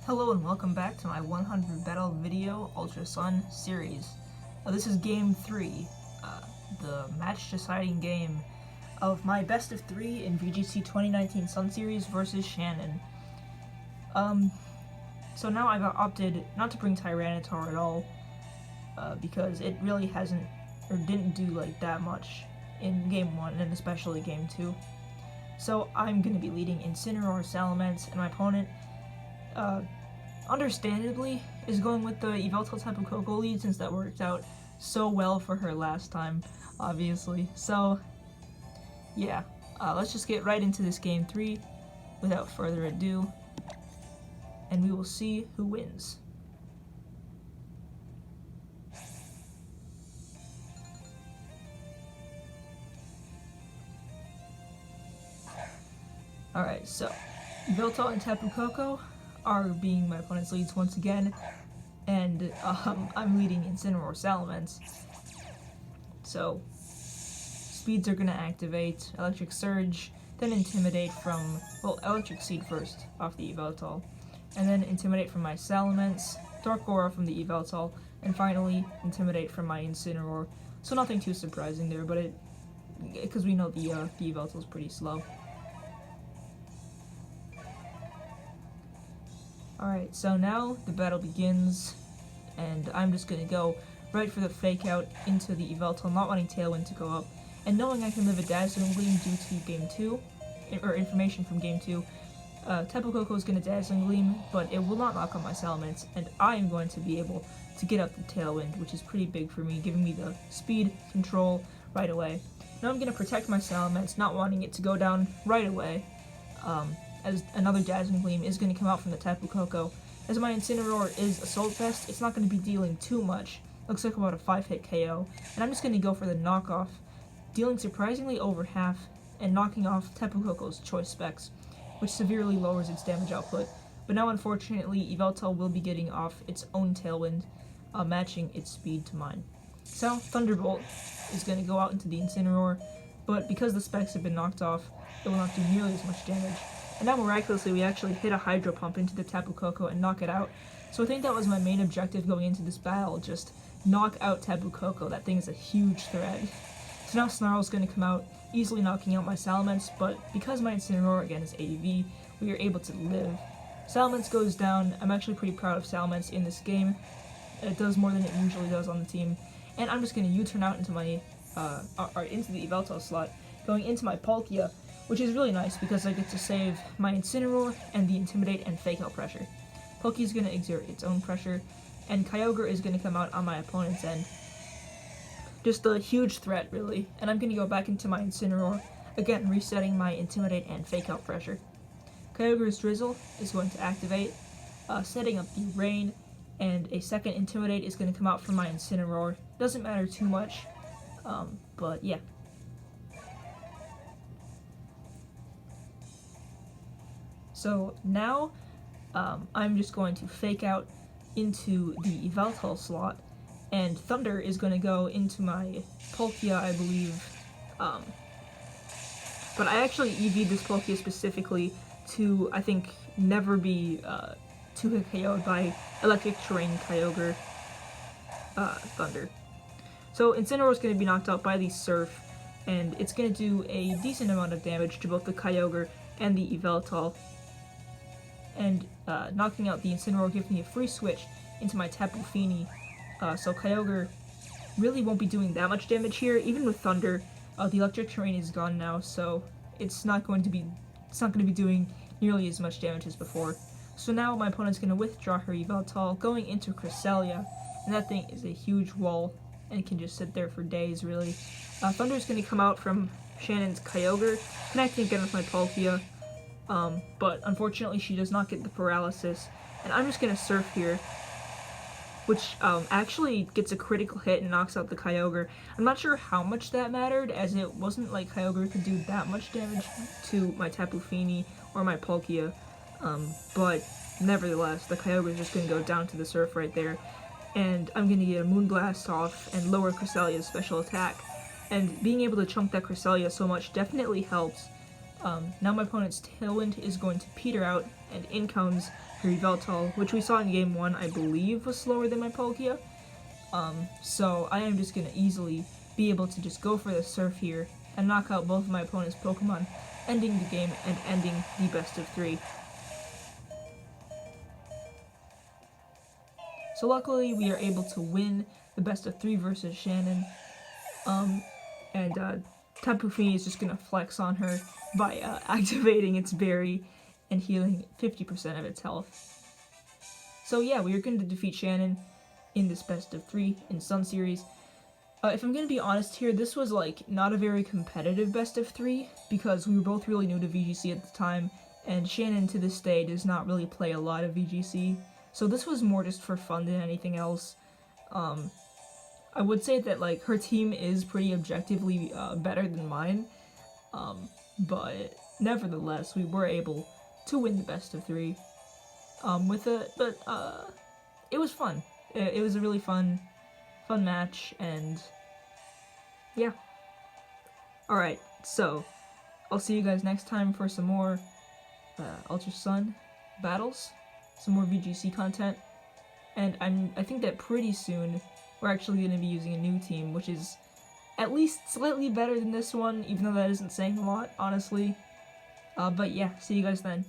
Hello and welcome back to my 100 Battle Video Ultra Sun series. This is Game 3, the match-deciding game of my best of 3 in VGC 2019 Sun Series versus Shannon. So now I've opted not to bring Tyranitar at all, because it really hasn't, or didn't do like that much in Game 1 and especially Game 2. So I'm going to be leading Incineroar, Salamence, and my opponent, understandably, is going with the Yveltal Tapu Koko lead since that worked out so well for her last time, obviously. So, yeah, let's just get right into this Game 3 without further ado, and we will see who wins. Alright, so Yveltal and Tapu Koko are being my opponent's leads once again, and I'm leading Incineroar Salamence. So, speeds are gonna activate Electric Surge, then Intimidate from, well, Electric Seed first off the Yveltal, and then Intimidate from my Salamence, Dark Aura from the Yveltal, and finally Intimidate from my Incineroar. So nothing too surprising there, but because we know the Yveltal is pretty slow. Alright, so now the battle begins, and I'm just gonna go right for the fake out into the Yveltal, not wanting Tailwind to go up, and knowing I can live a Dazzling Gleam due to Game 2, or information from Game 2, Tapu Koko is gonna Dazzling Gleam, but it will not knock on my Salamence, and I am going to be able to get up the Tailwind, which is pretty big for me, giving me the speed control right away. Now I'm gonna protect my Salamence, not wanting it to go down right away, as another Dazzling Gleam is going to come out from the Tapu Koko. As my Incineroar is Assault Vest, it's not going to be dealing too much. Looks like about a 5-hit KO. And I'm just going to go for the knockoff, dealing surprisingly over half and knocking off Tapu Koko's choice specs, which severely lowers its damage output. But now unfortunately, Yveltal will be getting off its own Tailwind, matching its speed to mine. So Thunderbolt is going to go out into the Incineroar, but because the specs have been knocked off, it will not do nearly as much damage. And now miraculously we actually hit a Hydro Pump into the Tapu Koko and knock it out. So I think that was my main objective going into this battle, just knock out Tapu Koko. That thing is a huge threat. So now Snarl's going to come out, easily knocking out my Salamence, but because my Incineroar again is AV, we are able to live. Salamence goes down. I'm actually pretty proud of Salamence in this game. It does more than it usually does on the team. And I'm just going to U-turn out into my, into the Yveltal slot, going into my Palkia, which is really nice because I get to save my Incineroar and the Intimidate and Fake Out pressure. Palkia is going to exert its own pressure, and Kyogre is going to come out on my opponent's end. Just a huge threat, really, and I'm going to go back into my Incineroar, again resetting my Intimidate and Fake Out pressure. Kyogre's Drizzle is going to activate, setting up the Rain, and a second Intimidate is going to come out from my Incineroar. Doesn't matter too much, but yeah. So now, I'm just going to fake out into the Yveltal slot, and Thunder is going to go into my Palkia, I believe. But I actually EV'd this Palkia specifically to, I think, never be 2-hit KO'd by Electric Terrain Kyogre Thunder. So Incineroar is going to be knocked out by the Surf, and it's going to do a decent amount of damage to both the Kyogre and the Yveltal. And knocking out the Incineroar gives me a free switch into my Tapu Fini, so Kyogre really won't be doing that much damage here. Even with Thunder, the Electric Terrain is gone now, so it's not going to be doing nearly as much damage as before. So now my opponent's going to withdraw her Yveltal, going into Cresselia, and that thing is a huge wall and can just sit there for days, really. Thunder's going to come out from Shannon's Kyogre, connecting again with my Palkia. But unfortunately she does not get the paralysis, and I'm just gonna Surf here, which actually gets a critical hit and knocks out the Kyogre. I'm not sure how much that mattered, as it wasn't like Kyogre could do that much damage to my Tapu Fini or my Palkia, but nevertheless, the Kyogre is just gonna go down to the Surf right there, and I'm gonna get a Moonblast off and lower Cresselia's special attack, and being able to chunk that Cresselia so much definitely helps. Now my opponent's Tailwind is going to peter out, and in comes her Yveltal, which we saw in Game 1, I believe was slower than my Palkia. So I am just gonna easily be able to just go for the Surf here and knock out both of my opponent's Pokemon, ending the game and ending the best of 3. So luckily we are able to win the best of 3 versus Shannon, and Tapu Fini is just gonna flex on her by activating its berry and healing 50% of its health. So yeah, we are going to defeat Shannon in this best of 3 in Sun Series. If I'm going to be honest here, this was like not a very competitive best of 3 because we were both really new to VGC at the time, and Shannon to this day does not really play a lot of VGC. So this was more just for fun than anything else. I would say that like her team is pretty objectively better than mine, but nevertheless we were able to win the best of 3 with it. But it was fun. It was a really fun match, and yeah. Alright, so I'll see you guys next time for some more Ultra Sun battles, some more VGC content, and I think that pretty soon we're actually going to be using a new team, which is at least slightly better than this one, even though that isn't saying a lot, honestly. But yeah, see you guys then.